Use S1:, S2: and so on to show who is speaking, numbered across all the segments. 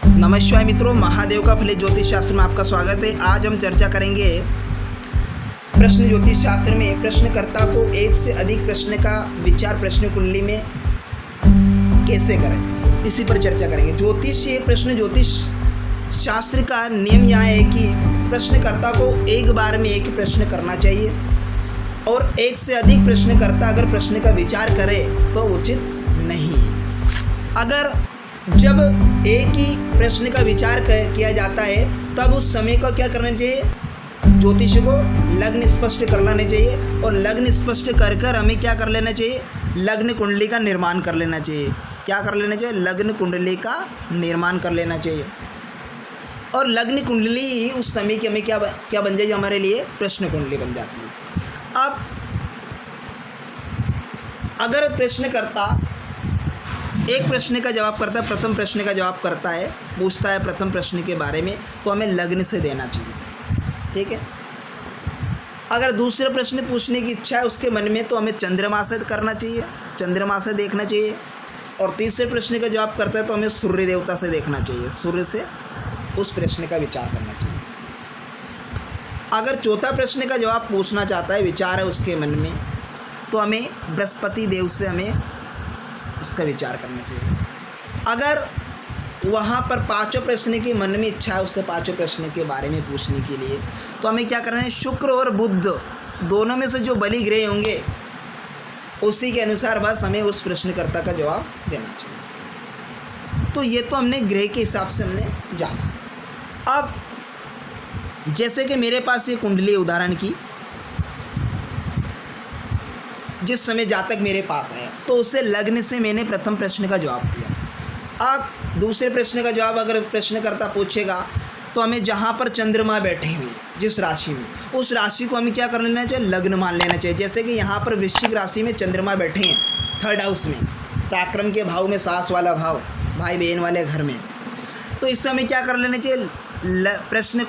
S1: नमस्कार मित्रों, महादेव का फलित ज्योतिष शास्त्र में आपका स्वागत है। आज हम चर्चा करेंगे प्रश्न ज्योतिष शास्त्र में प्रश्नकर्ता को एक से अधिक प्रश्न का विचार प्रश्न कुंडली में कैसे करें, इसी पर चर्चा करेंगे। प्रश्न ज्योतिष शास्त्र का नियम यह है कि प्रश्नकर्ता को एक बार में एक प्रश्न करना चाहिए और एक से अधिक प्रश्नकर्ता अगर प्रश्न का विचार करे तो उचित नहीं। अगर जब एक ही प्रश्न का विचार किया जाता है तब उस समय का क्या करना चाहिए, ज्योतिष को लग्न स्पष्ट कर लेना चाहिए और लग्न स्पष्ट कर हमें क्या कर लेना चाहिए, लग्न कुंडली का निर्माण कर लेना चाहिए। क्या कर लेना चाहिए, लग्न कुंडली का निर्माण कर लेना चाहिए। और लग्न कुंडली ही उस समय की हमें क्या बन जाएगी, हमारे लिए प्रश्न कुंडली बन जाती है। अब अगर प्रश्नकर्ता एक प्रश्न का जवाब करता है, प्रथम प्रश्न का जवाब करता है, पूछता है प्रथम प्रश्न के बारे में, तो हमें लग्न से देना चाहिए, ठीक है। अगर दूसरे प्रश्न पूछने की इच्छा है उसके मन में तो हमें चंद्रमा से करना चाहिए, चंद्रमा से देखना चाहिए। और तीसरे प्रश्न का जवाब करता है तो हमें सूर्य देवता से देखना चाहिए, सूर्य से उस प्रश्न का विचार करना चाहिए। अगर चौथा प्रश्न का जवाब पूछना चाहता है, विचार है उसके मन में, तो हमें बृहस्पति देव से हमें उसका विचार करना चाहिए। अगर वहाँ पर पांचों प्रश्न की मन में इच्छा है उसके पांचों प्रश्न के बारे में पूछने के लिए, तो हमें क्या करना है, शुक्र और बुध दोनों में से जो बलि ग्रह होंगे उसी के अनुसार बस हमें उस प्रश्नकर्ता का जवाब देना चाहिए। तो ये तो हमने ग्रह के हिसाब से हमने जाना। अब जैसे कि मेरे पास ये कुंडली उदाहरण की, जिस समय जातक मेरे पास आया तो उसे लग्न से मैंने प्रथम प्रश्न का जवाब दिया। अब दूसरे प्रश्न का जवाब अगर प्रश्नकर्ता पूछेगा तो हमें जहाँ पर चंद्रमा बैठे हुए जिस राशि में, उस राशि को हमें क्या कर लेना चाहिए, लग्न मान लेना चाहिए। जैसे कि यहाँ पर वृश्चिक राशि में चंद्रमा बैठे हैं, थर्ड हाउस में, पराक्रम के भाव में, सास वाला भाव, भाई बहन वाले घर में, तो इससे हमें क्या कर लेना चाहिए, प्रश्न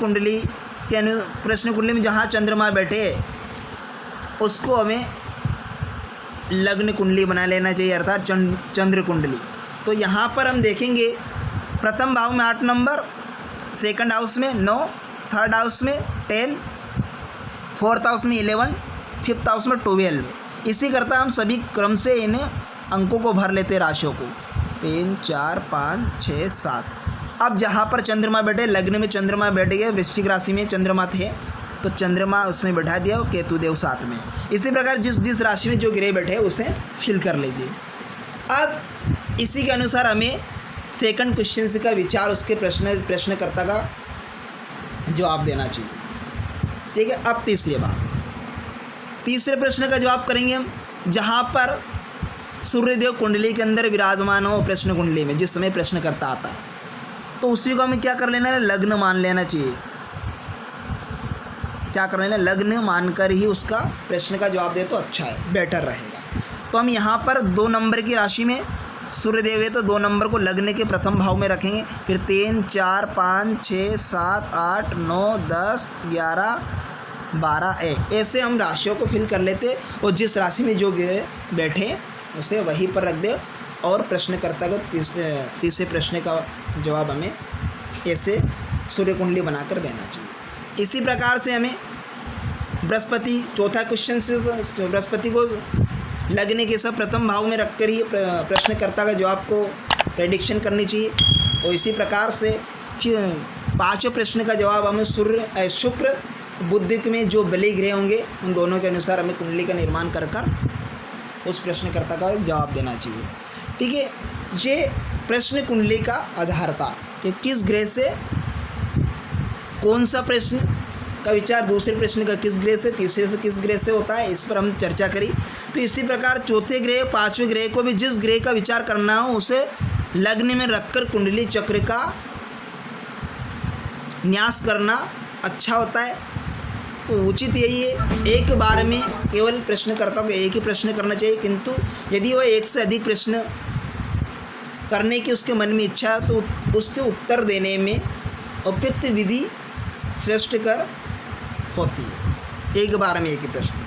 S1: कुंडली में जहाँ चंद्रमा बैठे उसको हमें लग्न कुंडली बना लेना चाहिए, अर्थात चंद्र कुंडली। तो यहाँ पर हम देखेंगे प्रथम भाव में 8 नंबर, सेकंड हाउस में 9, थर्ड हाउस में 10, फोर्थ हाउस में 11, फिफ्थ हाउस में 12। इसी करता हम सभी क्रम से इन अंकों को भर लेते हैं, राशियों को, 3, 4, 5, 6, 7। अब जहाँ पर चंद्रमा बैठे, लग्न में चंद्रमा बैठ गए, वृश्चिक राशि में चंद्रमा थे तो चंद्रमा उसमें बैठा दिया और केतु देव साथ में। इसी प्रकार जिस राशि में जो ग्रह बैठे उसे फिल कर लीजिए। अब इसी के अनुसार हमें सेकंड क्वेश्चन का विचार, उसके प्रश्नकर्ता का जवाब देना चाहिए, ठीक है। अब तीसरे प्रश्न का जवाब करेंगे हम, जहाँ पर सूर्यदेव कुंडली के अंदर विराजमान हो प्रश्न कुंडली में, जिस समय प्रश्नकर्ता आता है तो उसी को हमें क्या कर लेना है, लग्न मान लेना चाहिए। क्या कर लेना, लग्न मानकर ही उसका प्रश्न का जवाब दे तो अच्छा है, बेटर रहेगा। तो हम यहाँ पर 2 नंबर की राशि में सूर्यदेव है तो 2 नंबर को लग्न के प्रथम भाव में रखेंगे, फिर 3, 4, 5, 6, 7, 8, 9, 10, 11, 12 ऐसे हम राशियों को फिल कर लेते और जिस राशि में जो ग्रह बैठे उसे वहीं पर रख दे और प्रश्नकर्ता को तीसरे प्रश्न का जवाब हमें ऐसे सूर्य कुंडली बनाकर देना चाहिए। इसी प्रकार से हमें बृहस्पति, चौथा क्वेश्चन से बृहस्पति को लग्न के सब प्रथम भाव में रखकर ही प्रश्नकर्ता का जवाब को प्रेडिक्शन करनी चाहिए। और इसी प्रकार से पांचों प्रश्न का जवाब हमें शुक्र बुध में जो बलि ग्रह होंगे उन दोनों के अनुसार हमें कुंडली का निर्माण कर उस प्रश्नकर्ता का जवाब देना चाहिए, ठीक है। ये प्रश्न कुंडली का आधार था कि किस ग्रह से कौन सा प्रश्न का विचार, दूसरे प्रश्न का किस ग्रह से, तीसरे से किस ग्रह से होता है, इस पर हम चर्चा करी। तो इसी प्रकार चौथे ग्रह, पांचवें ग्रह को भी जिस ग्रह का विचार करना हो उसे लग्न में रखकर कुंडली चक्र का न्यास करना अच्छा होता है। तो उचित यही है, एक बार में केवल प्रश्नकर्ता को एक ही प्रश्न करना चाहिए, किंतु यदि वह एक से अधिक प्रश्न करने की उसके मन में इच्छा है तो उसके उत्तर देने में उपयुक्त विधि श्रेष्ठ कर होती है। एक बार में एक ही प्रश्न।